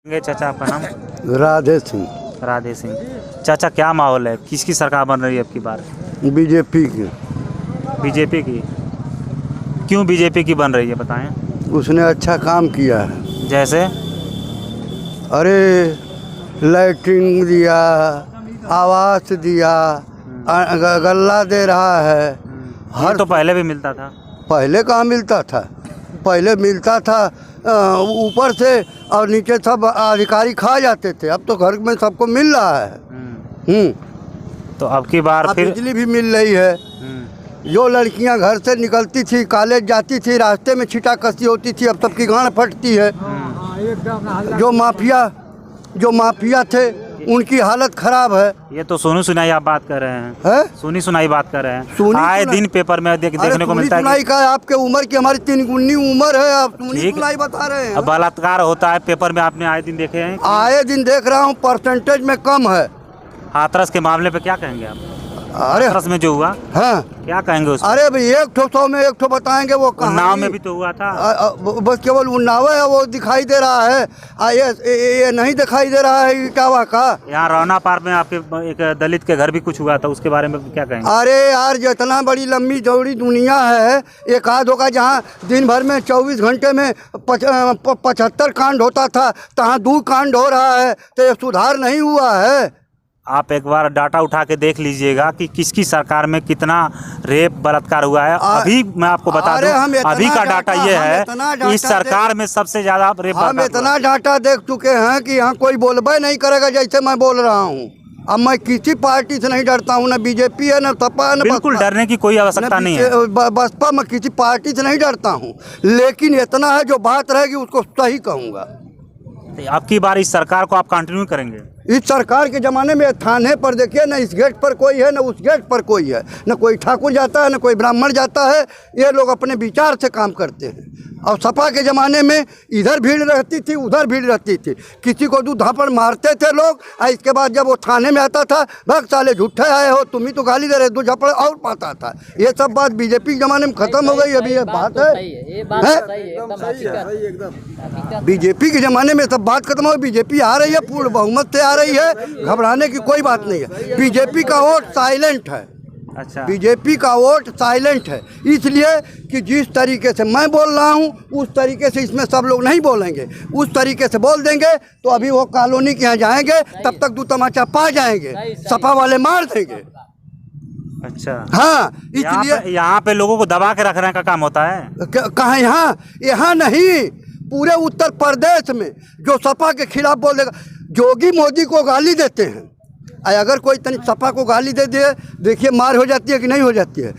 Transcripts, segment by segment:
चाचा आपका नाम? राधे सिंह। राधे सिंह। चाचा क्या माहौल है, किसकी सरकार बन रही है अब की बार? बीजेपी की। बीजेपी की? क्यों बीजेपी की बन रही है बताएं? उसने अच्छा काम किया है। जैसे? अरे लैट्रिन दिया, आवास दिया, गल्ला दे रहा है। हर तो पहले भी मिलता था। पहले कहाँ मिलता था? पहले मिलता था ऊपर से और नीचे सब अधिकारी खा जाते थे। अब तो घर में सबको मिल रहा है। तो अब की बार फिर बिजली भी मिल रही है। जो लड़कियां घर से निकलती थी, कॉलेज जाती थी, रास्ते में छिटा कसी होती थी, अब सबकी गांड फटती है। जो माफिया थे उनकी हालत खराब है। ये तो सुनी सुनाई आप बात कर रहे हैं? सुनी सुनाई बात कर रहे हैं। आए दिन पेपर में देखने को मिलता है। सुनाई का आपके उम्र की हमारी 3 गुनी उम्र है, आप सुनी सुनाई बता रहे हैं। बलात्कार होता है पेपर में, आपने आए दिन देखे हैं? आए दिन देख रहा हूँ, परसेंटेज में कम है। हाथरस के मामले पे क्या कहेंगे आप? अरे हाथरस में जो हुआ, हाँ क्या कहेंगे उसको? अरे भाई 100 में 1 बताएंगे। वो उन्नाव में भी तो हुआ था। बस केवल उन्नाव है, वो दिखाई दे रहा है। ये नहीं दिखाई दे रहा है इटावा का। यहाँ रौना पार्क में आपके एक दलित के घर भी कुछ हुआ था, उसके बारे में क्या कहेंगे? अरे यार जितना बड़ी लंबी चौड़ी दुनिया है, एक आध होगा जहाँ दिन भर में 24 घंटे में 75 कांड होता था, तहाँ 2 कांड हो रहा है। तो ये सुधार नहीं हुआ है। आप एक बार डाटा उठा के देख लीजिएगा कि किसकी सरकार में कितना रेप बलात्कार हुआ है। अभी मैं आपको बता दूं, अभी का डाटा ये है कि इस सरकार में सबसे ज्यादा रेप हम इतना डाटा देख चुके हैं कि यहाँ कोई बोलबे नहीं करेगा जैसे मैं बोल रहा हूँ। अब मैं किसी पार्टी से नहीं डरता हूँ, न बीजेपी है, न सपा है, न बिल्कुल डरने की कोई आवश्यकता नहीं है। बसपा मैं किसी पार्टी से नहीं डरता हूँ, लेकिन इतना है जो बात रहेगी उसको सही कहूँगा। अब की बार इस सरकार को आप कंटिन्यू करेंगे? इस सरकार के ज़माने में थाने पर देखिए, न इस गेट पर कोई है, न उस गेट पर कोई है, न कोई ठाकुर जाता है, न कोई ब्राह्मण जाता है। ये लोग अपने विचार से काम करते हैं। और सपा के ज़माने में इधर भीड़ रहती थी, उधर भीड़ रहती थी। किसी को 2 धापड़ मारते थे लोग, और इसके बाद जब वो थाने में आता था, भग साले झूठे आए हो, तुम ही तो गाली दे रहे, 2 झापड़ और पाता था। ये सब बात बीजेपी के ज़माने में ख़त्म हो गई। अभी ये बात है बीजेपी के ज़माने में सब बात खत्म हो। बीजेपी आ रही है, पूर्ण बहुमत से आ रही है, घबराने की कोई बात नहीं है। बीजेपी का वोट साइलेंट है। अच्छा, बीजेपी का वोट साइलेंट है, इसलिए कि जिस तरीके से मैं बोल रहा हूँ उस तरीके से इसमें सब लोग नहीं बोलेंगे। उस तरीके से बोल देंगे तो अभी वो कॉलोनी के यहाँ जाएंगे, तब तक 2 तमाचा पा जाएंगे, सपा वाले मार देंगे। अच्छा हाँ, इसलिए यहाँ पे लोगों को दबा के रखने का काम होता है। कहाँ? यहाँ नहीं, पूरे उत्तर प्रदेश में जो सपा के खिलाफ बोल देगा। जोगी मोदी को गाली देते हैं, अगर कोई तनी सपा को गाली दे दे, देखिए मार हो जाती है कि नहीं हो जाती है?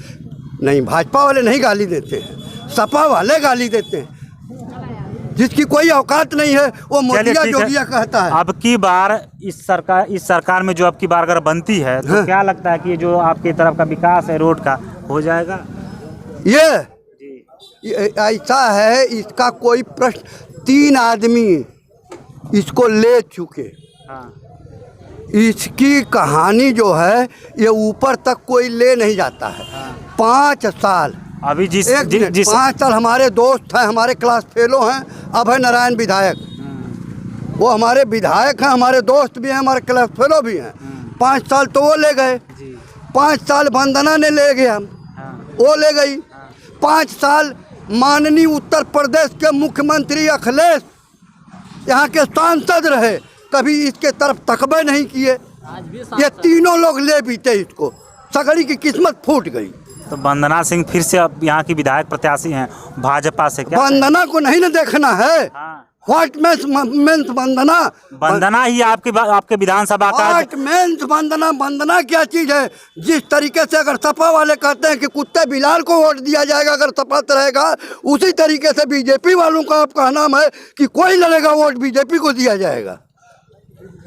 नहीं, भाजपा वाले नहीं गाली देते हैं, सपा वाले गाली देते हैं। जिसकी कोई औकात नहीं है वो मोदिया जोगिया कहता है। अब की बार इस सरकार में जो अब की बार अगर बनती है तो क्या लगता है कि जो आपकी तरफ का विकास है रोड का हो जाएगा? ये ऐसा है, इसका कोई प्रश्न 3 आदमी इसको ले चुके। हाँ। इसकी कहानी जो है ये ऊपर तक कोई ले नहीं जाता है। 5 साल अभी जिस 5 साल हमारे दोस्त हैं, हमारे क्लास फेलो हैं, अभय नारायण विधायक, वो हमारे विधायक हैं, हमारे दोस्त भी हैं, हमारे क्लास फेलो भी हैं। 5 साल तो वो ले गए, 5 साल वंदना ने ले गया, वो ले गई। 5 साल माननीय उत्तर प्रदेश के मुख्यमंत्री अखिलेश यहाँ के सांसद रहे, कभी इसके तरफ तकबे नहीं किए। ये तीनों लोग ले बीते इसको, सगड़ी की किस्मत फूट गई। तो वंदना सिंह फिर से अब यहाँ की विधायक प्रत्याशी हैं भाजपा से। क्या वंदना को नहीं न देखना है? व्हाट मीन्स वंदना ही आपके विधानसभा का व्हाट मीन्स वंदना क्या चीज है? जिस तरीके से अगर सपा वाले कहते हैं कि कुत्ते बिलाल को वोट दिया जाएगा अगर सपा रहेगा, उसी तरीके से बीजेपी वालों का आपका नाम है कि कोई लड़ेगा वोट बीजेपी को दिया जाएगा।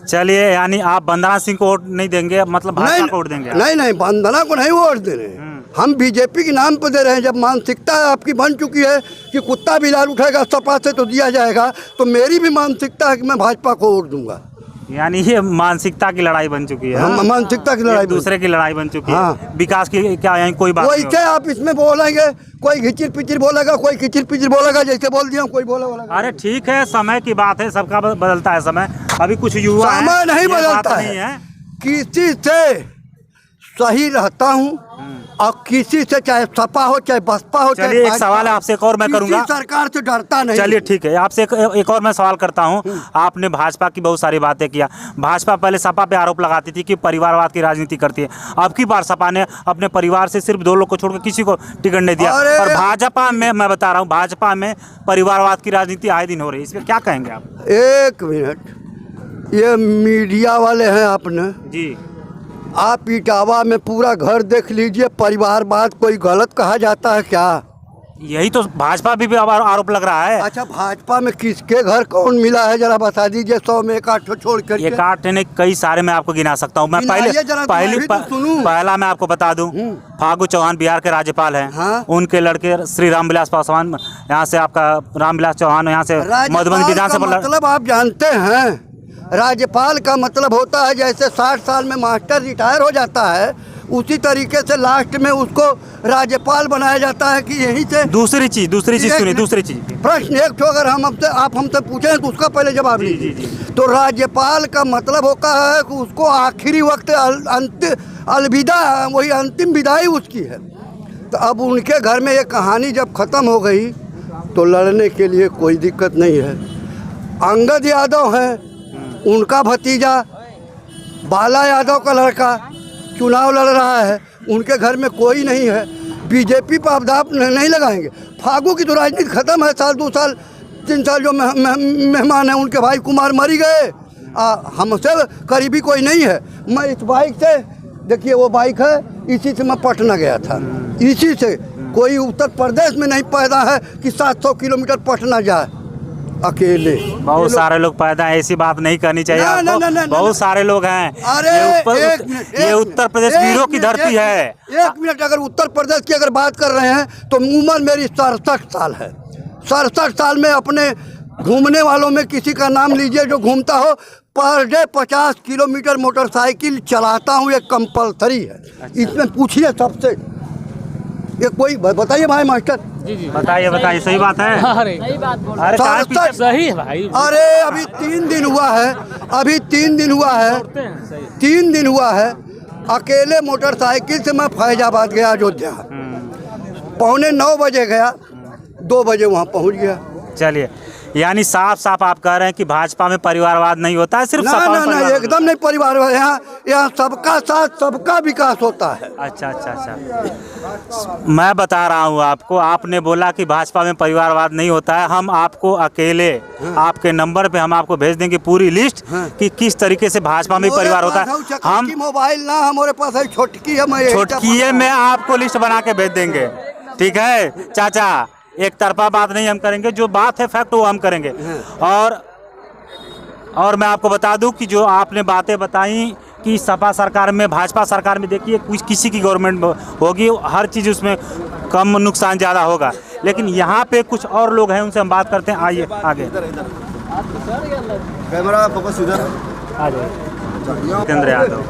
चलिए, यानी आप वंदना सिंह को वोट नहीं देंगे, मतलब भाजपा को वोट देंगे? नहीं, वंदना को नहीं वोट दे रहे हैं, हम बीजेपी के नाम पर दे रहे हैं। जब मानसिकता आपकी बन चुकी है कि कुत्ता बिलाल उठेगा सपा से तो दिया जाएगा, तो मेरी भी मानसिकता है कि मैं भाजपा को वोट दूंगा। यानी ये मानसिकता की लड़ाई बन चुकी है। हम मानसिकता की लड़ाई, दूसरे की लड़ाई बन चुकी हाँ। है। विकास की क्या यहाँ कोई बात नहीं वैसे आप इसमें बोलेंगे, कोई घिचिर पिचिर बोलेगा, कोई किचिर पिचिर बोलेगा, जैसे बोल दिया कोई बोलेगा। अरे ठीक है, समय की बात है, सबका बदलता है समय। अभी कुछ युवा हैं, समय नहीं ये बात बदलता नहीं है। किसी से सही रहता हूँ और किसी से, चाहे सपा हो चाहे बसपा हो, चलिए एक सवाल आपसे एक और मैं करूंगा, सरकार से डरता नहीं। चलिए ठीक है, आपसे एक और मैं सवाल करता हूं। आपने भाजपा की बहुत सारी बातें किया। भाजपा पहले सपा पे आरोप लगाती थी कि परिवारवाद की राजनीति करती है। अब की बार सपा ने अपने परिवार से सिर्फ 2 लोग को छोड़कर किसी को टिकट नहीं दिया। और भाजपा में, मैं बता रहा हूँ, भाजपा में परिवारवाद की राजनीति आए दिन हो रही है। इसमें क्या कहेंगे आप? एक मिनट, ये मीडिया वाले हैं आपने जी, आप इटावा में पूरा घर देख लीजिए, परिवारवाद कोई गलत कहा जाता है क्या? यही तो भाजपा भी आरोप लग रहा है। अच्छा, भाजपा में किसके घर कौन मिला है जरा बता दीजिए, 100 में 1 8 छोड़ कर। 1 8 ने कई सारे मैं आपको गिना सकता हूँ। मैं पहला मैं आपको बता दूं, फागू चौहान बिहार के राज्यपाल हैं। हाँ? उनके उनके लड़के श्री रामविलास पासवान, यहाँ से आपका रामविलास चौहान, यहाँ से मधुबनी विधानसभा। मतलब आप जानते हैं, राज्यपाल का मतलब होता है जैसे 60 साल में मास्टर रिटायर हो जाता है, उसी तरीके से लास्ट में उसको राज्यपाल बनाया जाता है कि यहीं से। दूसरी चीज सुनिए, दूसरी चीज प्रश्न एक तो अगर आप हमसे पूछें तो उसका पहले जवाब लीजिए। तो राज्यपाल का मतलब होता है कि उसको आखिरी वक्त अलविदा, वही अंतिम विदाई उसकी है। तो अब उनके घर में ये कहानी जब ख़त्म हो गई तो लड़ने के लिए कोई दिक्कत नहीं है। अंगद यादव हैं, उनका भतीजा बाला यादव का लड़का चुनाव लड़ रहा है, उनके घर में कोई नहीं है। बीजेपी पर आप नहीं लगाएंगे। फागू की तो राजनीति खत्म है। 1 2 साल 3 साल जो मेहमान हैं उनके भाई कुमार मरी गए, हमसे करीबी कोई नहीं है। मैं इस बाइक से, देखिए वो बाइक है, इसी से मैं पटना गया था। इसी से कोई उत्तर प्रदेश में नहीं पैदा है कि 700 किलोमीटर पटना जाए अकेले। बहुत सारे लोग पैदा है, ऐसी बात नहीं करनी चाहिए आपको। बहुत सारे लोग हैं। अरे ये उत्तर प्रदेश वीरों की धरती है। 1 मिनट, अगर उत्तर प्रदेश की अगर बात कर रहे हैं तो उम्र मेरी 67 साल है। 67 साल में अपने घूमने वालों में किसी का नाम लीजिए जो घूमता हो। पर डे 50 किलोमीटर मोटरसाइकिल चलाता हूँ, ये कंपलसरी है। इसमें पूछिए सबसे, ये कोई बताइए भाई मास्टर। जी बताइए सही बात है। अरे सही बात बोल रहे हैं। सही है भाई। अरे अभी 3 दिन हुआ है, 3 दिन हुआ है अकेले मोटरसाइकिल से मैं फैजाबाद गया, अयोध्या। 8:45 बजे गया, 2 बजे वहाँ पहुँच गया। चलिए, यानी साफ साफ आप कह रहे हैं कि भाजपा में परिवारवाद नहीं होता है, सिर्फ ना, एकदम नहीं परिवारवाद। यहाँ सबका साथ सबका विकास होता है। अच्छा। मैं बता रहा हूँ आपको, आपने बोला कि भाजपा में परिवारवाद नहीं होता है। हम आपको अकेले आपके नंबर पे हम आपको भेज देंगे पूरी लिस्ट कि किस तरीके से भाजपा में परिवार होता है। हम मोबाइल ना हमारे पास है, छोटकी है, मैं आपको लिस्ट बना के भेज देंगे। ठीक है चाचा, एक तरफा बात नहीं हम करेंगे, जो बात है फैक्ट वो हम करेंगे। और मैं आपको बता दूं कि जो आपने बातें बताई कि सपा सरकार में, भाजपा सरकार में, देखिए किसी की गवर्नमेंट होगी, हर चीज़ उसमें कम नुकसान ज़्यादा होगा। लेकिन यहाँ पे कुछ और लोग हैं, उनसे हम बात करते हैं। आइए आगे, कैमरा फोकस इधर आ जाइए। जितेंद्र यादव,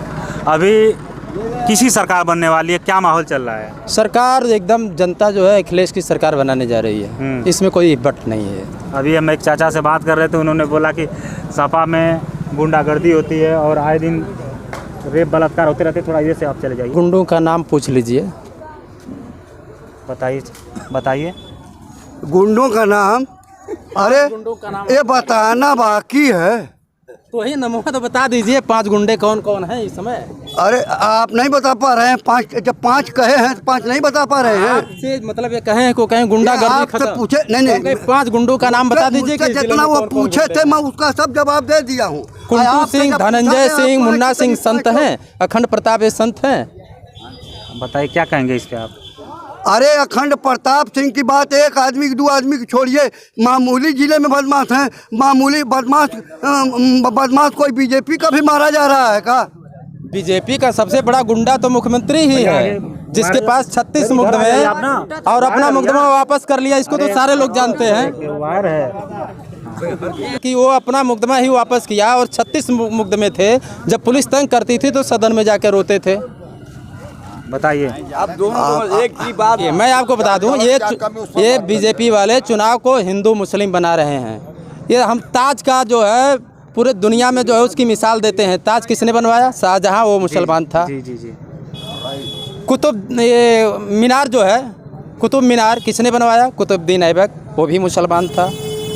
अभी किसी सरकार बनने वाली है, क्या माहौल चल रहा है? सरकार एकदम, जनता जो है अखिलेश की सरकार बनाने जा रही है, इसमें कोई बट नहीं है। अभी हम एक चाचा से बात कर रहे थे, उन्होंने बोला कि सपा में गुंडागर्दी होती है और आए दिन रेप बलात्कार होते रहते। थोड़ा इधर से आप चले जाइए। गुंडों का नाम पूछ लीजिए। बताइए गुंडों का नाम। अरे ये बताना बाकी है तो वही नमूना तो बता दीजिए, 5 गुंडे कौन कौन है इस समय। अरे आप नहीं बता पा रहे हैं। 5 जब 5 कहे हैं तो 5 नहीं बता पा रहे हैं। आपसे मतलब ये कहें को कहें गुंडागर्दी खत्म, पूछे नहीं 5 गुंडों का नाम बता दीजिए। जितना वो पूछे थे मैं उसका सब जवाब दे दिया हूँ। कुंटू सिंह, धनंजय सिंह, मुन्ना सिंह संत हैं, अखंड प्रताप ये संत हैं। बताइए क्या कहेंगे इस पे आप? अरे अखंड प्रताप सिंह की बात 1 आदमी की 2 आदमी की छोड़िए। मामूली जिले में बदमाश हैं, मामूली बदमाश कोई बीजेपी का भी मारा जा रहा है का? बीजेपी का सबसे बड़ा गुंडा तो मुख्यमंत्री ही है, जिसके पास 36 मुकदमे हैं और अपना मुकदमा वापस कर लिया। इसको तो सारे लोग जानते हैं। कि वो अपना मुकदमा ही वापस किया और 36 मुकदमे थे। जब पुलिस तंग करती थी तो सदन में जाकर रोते थे। बताइए। अब दोनों एक ही बात। मैं आपको बता दूं, ये बीजेपी वाले चुनाव को हिंदू मुस्लिम बना रहे हैं। ये हम ताज का जो है पूरे दुनिया में जो है उसकी मिसाल देते हैं। ताज किसने बनवाया? शाहजहां, वो मुसलमान था। जी जी जी। कुतुब ये मीनार जो है, कुतुब मीनार किसने बनवाया? कुतुबुद्दीन ऐबक, वो भी मुसलमान था।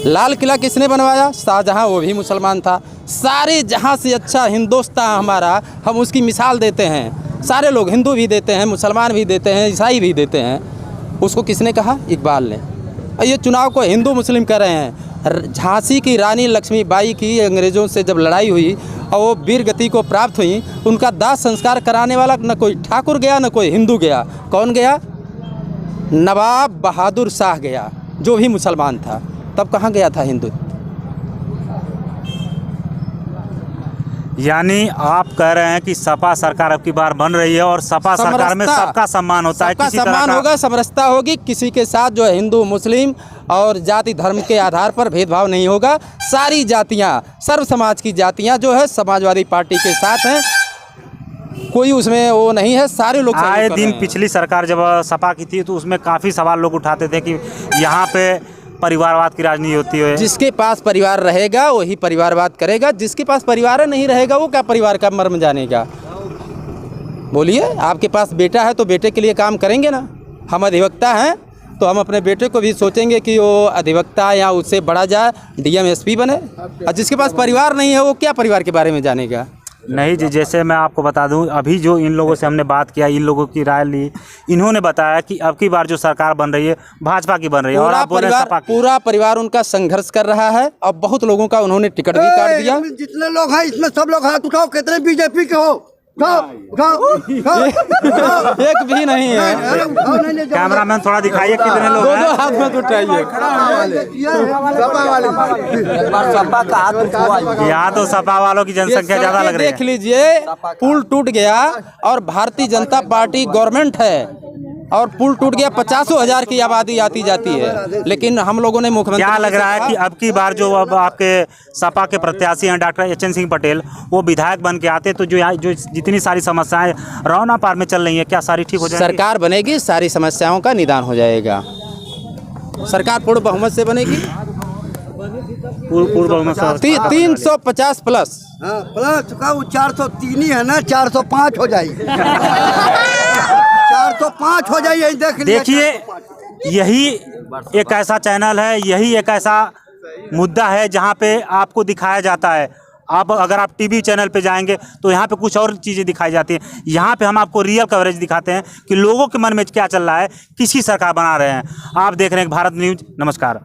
लाल किला किसने बनवाया? शाहजहां, वो भी मुसलमान था। सारे जहां से अच्छा हिंदुस्तान हमारा, हम उसकी मिसाल देते हैं। सारे लोग, हिंदू भी देते हैं, मुसलमान भी देते हैं, ईसाई भी देते हैं। उसको किसने कहा? इकबाल ने। और ये चुनाव को हिंदू मुस्लिम कर रहे हैं। झांसी की रानी लक्ष्मीबाई की अंग्रेज़ों से जब लड़ाई हुई और वो वीर गति को प्राप्त हुई, उनका दाह संस्कार कराने वाला न कोई ठाकुर गया न कोई हिंदू गया। कौन गया? नवाब बहादुर शाह गया, जो भी मुसलमान था। तब कहाँ गया था हिंदू? यानी आप कह रहे हैं कि सपा सरकार अब की बार बन रही है और सपा सरकार में सबका सम्मान होता है, सबका किसी तरह सम्मान का होगा, समरसता होगी। किसी के साथ जो है हिंदू मुस्लिम और जाति धर्म के आधार पर भेदभाव नहीं होगा। सारी जातियां, सर्व समाज की जातियां जो है समाजवादी पार्टी के साथ हैं। कोई उसमें वो नहीं है, सारे लोग आए दिन पिछली सरकार जब सपा की थी तो उसमें काफ़ी सवाल लोग उठाते थे कि यहाँ पे परिवारवाद की राजनीति होती है। जिसके पास परिवार रहेगा वही परिवारवाद करेगा, जिसके पास परिवार नहीं रहेगा वो क्या परिवार का मर्म जानेगा? बोलिए, आपके पास बेटा है तो बेटे के लिए काम करेंगे ना। हम अधिवक्ता हैं तो हम अपने बेटे को भी सोचेंगे कि वो अधिवक्ता या उससे बड़ा जाए, डीएम एसपी बने। और जिसके पास परिवार नहीं है वो क्या परिवार के बारे में जानेगा? नहीं जी, जैसे मैं आपको बता दूं, अभी जो इन लोगों से हमने बात किया, इन लोगों की राय ली, इन्होंने बताया कि अब की बार जो सरकार बन रही है भाजपा की बन रही है और आप बोल रहे हैं सपा की। पूरा परिवार उनका संघर्ष कर रहा है और बहुत लोगों का उन्होंने टिकट भी काट दिया। जितने लोग हैं इसमें सब लोग हाथ उठाओ, कितने बीजेपी के हो? एक भी नहीं है। कैमरामैन थोड़ा दिखाइए कितने लोग हैं। दो हाथ में उठाइए। यहाँ तो सपा वालों की जनसंख्या ज्यादा लग रही है। देख लीजिए, पुल टूट गया और भारतीय जनता पार्टी गवर्नमेंट है और पुल टूट गया, 50,000 की आबादी आती जाती है, लेकिन हम लोगों ने मुख्यमंत्री क्या लग रहा है कि अब की बार जो अब आपके सपा के प्रत्याशी हैं डॉक्टर एच.एन. सिंह पटेल, वो विधायक बन के आते तो जो जितनी सारी समस्याएं रौना पार में चल रही है, क्या सारी ठीक हो जाएगी? सरकार बनेगी, सारी समस्याओं का निदान हो जाएगा। सरकार पूर्ण बहुमत से बनेगी, पूर्ण बहुमत से 350 प्लस। हाँ, प्लस का वो 403 ही है ना, 405 हो जाएगी। 405 हो जाइए। देखिए, यही एक ऐसा चैनल है, यही एक ऐसा मुद्दा है जहां पे आपको दिखाया जाता है। आप अगर आप टीवी चैनल पे जाएंगे तो यहाँ पे कुछ और चीज़ें दिखाई जाती हैं। यहाँ पे हम आपको रियल कवरेज दिखाते हैं कि लोगों के मन में क्या चल रहा है, किसी सरकार बना रहे हैं। आप देख रहे हैं भारत न्यूज़। नमस्कार।